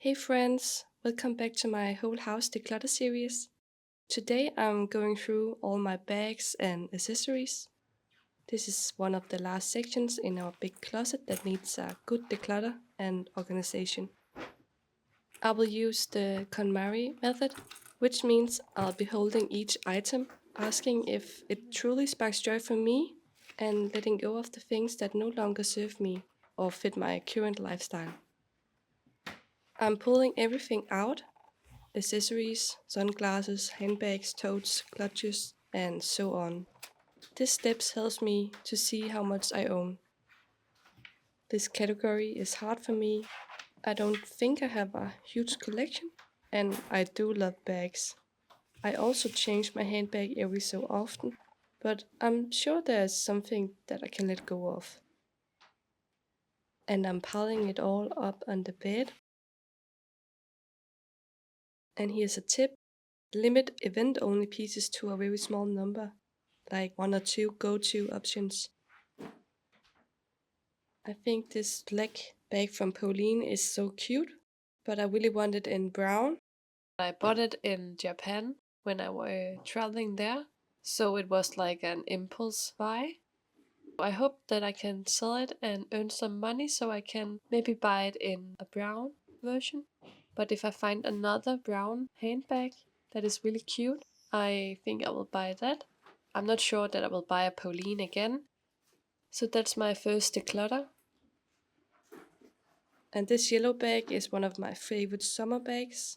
Hey friends, welcome back to my Whole House Declutter series. Today I'm going through all my bags and accessories. This is one of the last sections in our big closet that needs a good declutter and organization. I will use the KonMari method, which means I'll be holding each item, asking if it truly sparks joy for me, and letting go of the things that no longer serve me or fit my current lifestyle. I'm pulling everything out: accessories, sunglasses, handbags, totes, clutches, and so on. This steps helps me to see how much I own. This category is hard for me. I don't think I have a huge collection, and I do love bags. I also change my handbag every so often, but I'm sure there's something that I can let go of. And I'm piling it all up on the bed. And here's a tip: limit event only pieces to a very small number, like one or two go-to options. I think this black bag from Pauline is so cute, but I really want it in brown. I bought it in Japan when I was traveling there, so it was like an impulse buy. I hope that I can sell it and earn some money so I can maybe buy it in a brown version. But if I find another brown handbag that is really cute, I think I will buy that. I'm not sure that I will buy a Pauline again. So that's my first declutter. And this yellow bag is one of my favorite summer bags.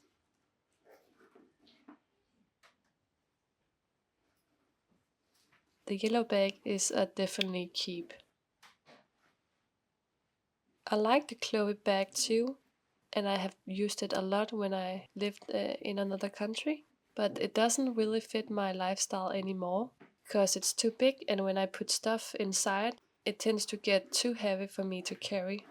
The yellow bag is a definitely keep. I like the Chloe bag too, and I have used it a lot when I lived in another country. But it doesn't really fit my lifestyle anymore because it's too big, and when I put stuff inside, it tends to get too heavy for me to carry.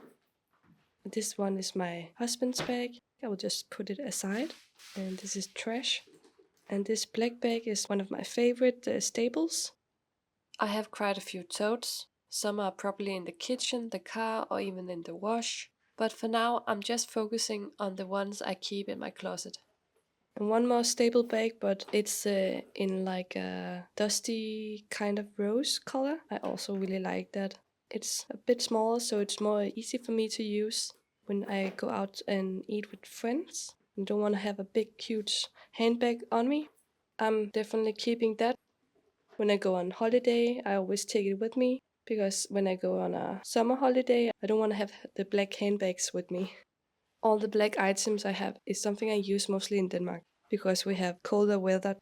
This one is my husband's bag. I will just put it aside. And this is trash. And this black bag is one of my favorite staples. I have quite a few totes. Some are probably in the kitchen, the car, or even in the wash. But for now, I'm just focusing on the ones I keep in my closet. And one more staple bag, but it's in like a dusty kind of rose color. I also really like that. It's a bit smaller, so it's more easy for me to use when I go out and eat with friends. I don't want to have a big, huge handbag on me. I'm definitely keeping that. When I go on holiday, I always take it with me, because when I go on a summer holiday, I don't want to have the black handbags with me. All the black items I have is something I use mostly in Denmark, because we have colder weather.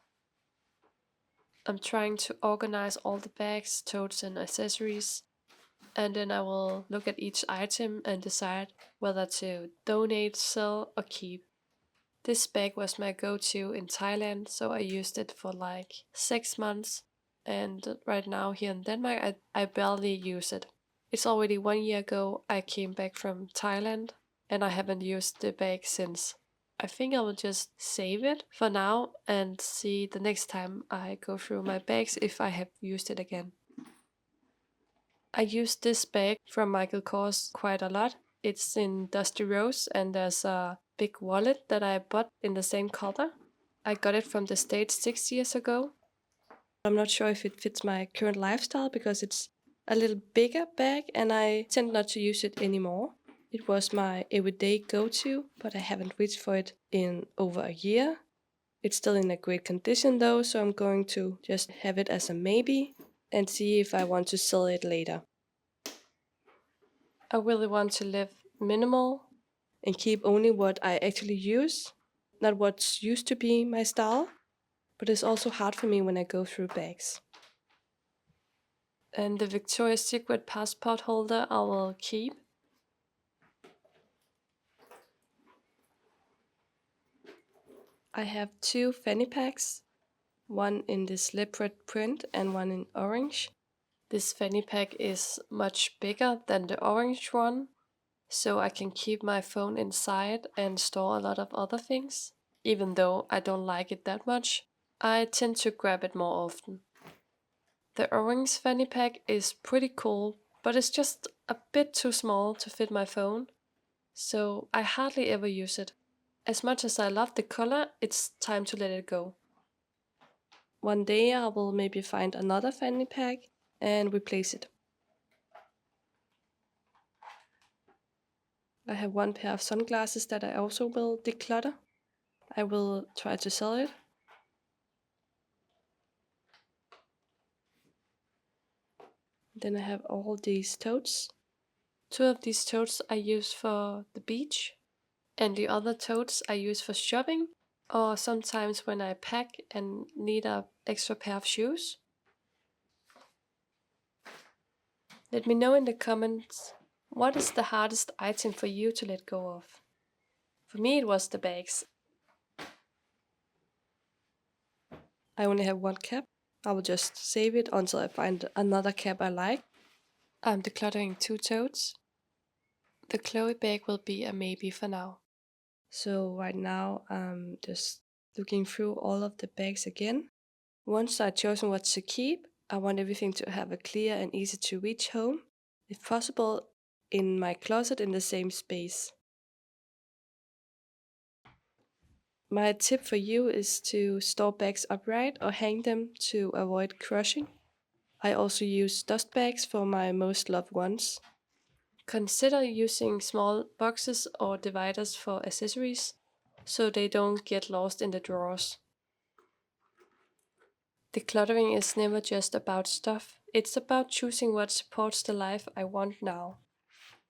I'm trying to organize all the bags, totes, and accessories, and then I will look at each item and decide whether to donate, sell, or keep. This bag was my go-to in Thailand, so I used it for like 6 months. And right now here in Denmark, I barely use it. It's already 1 year ago I came back from Thailand, and I haven't used the bag since. I think I will just save it for now and see the next time I go through my bags if I have used it again. I use this bag from Michael Kors quite a lot. It's in Dusty Rose, and there's a big wallet that I bought in the same color. I got it from the States 6 years ago. I'm not sure if it fits my current lifestyle because it's a little bigger bag and I tend not to use it anymore. It was my everyday go-to, but I haven't reached for it in over a year. It's still in a great condition though, so I'm going to just have it as a maybe and see if I want to sell it later. I really want to live minimal and keep only what I actually use, not what's used to be my style, but it's also hard for me when I go through bags. And the Victoria's Secret passport holder I will keep. I have 2 fanny packs, one in this leopard print and one in orange. This fanny pack is much bigger than the orange one, so I can keep my phone inside and store a lot of other things. Even though I don't like it that much, I tend to grab it more often. The orange fanny pack is pretty cool, but it's just a bit too small to fit my phone, so I hardly ever use it. As much as I love the color, it's time to let it go. One day I will maybe find another fanny pack and replace it. I have one pair of sunglasses that I also will declutter. I will try to sell it. Then I have all these totes. 2 of these totes I use for the beach, and the other totes I use for shopping, or sometimes when I pack and need an extra pair of shoes. Let me know in the comments, what is the hardest item for you to let go of? For me it was the bags. I only have one cap. I will just save it until I find another cap I like. I'm decluttering 2 totes. The Chloe bag will be a maybe for now. So right now I'm just looking through all of the bags again. Once I've chosen what to keep, I want everything to have a clear and easy to reach home, if possible in my closet in the same space. My tip for you is to store bags upright or hang them to avoid crushing. I also use dust bags for my most loved ones. Consider using small boxes or dividers for accessories, so they don't get lost in the drawers. Decluttering is never just about stuff, it's about choosing what supports the life I want now.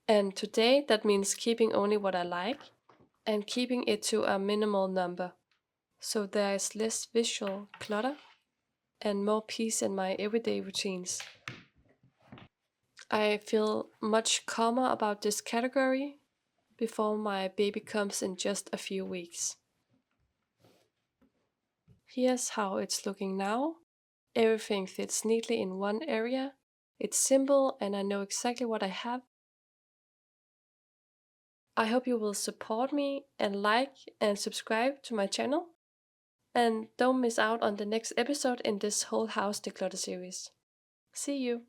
And today that means keeping only what I like and keeping it to a minimal number, so there is less visual clutter and more peace in my everyday routines. I feel much calmer about this category before my baby comes in just a few weeks. Here's how it's looking now. Everything fits neatly in one area. It's simple and I know exactly what I have. I hope you will support me and like and subscribe to my channel. And don't miss out on the next episode in this Whole House Declutter series. See you!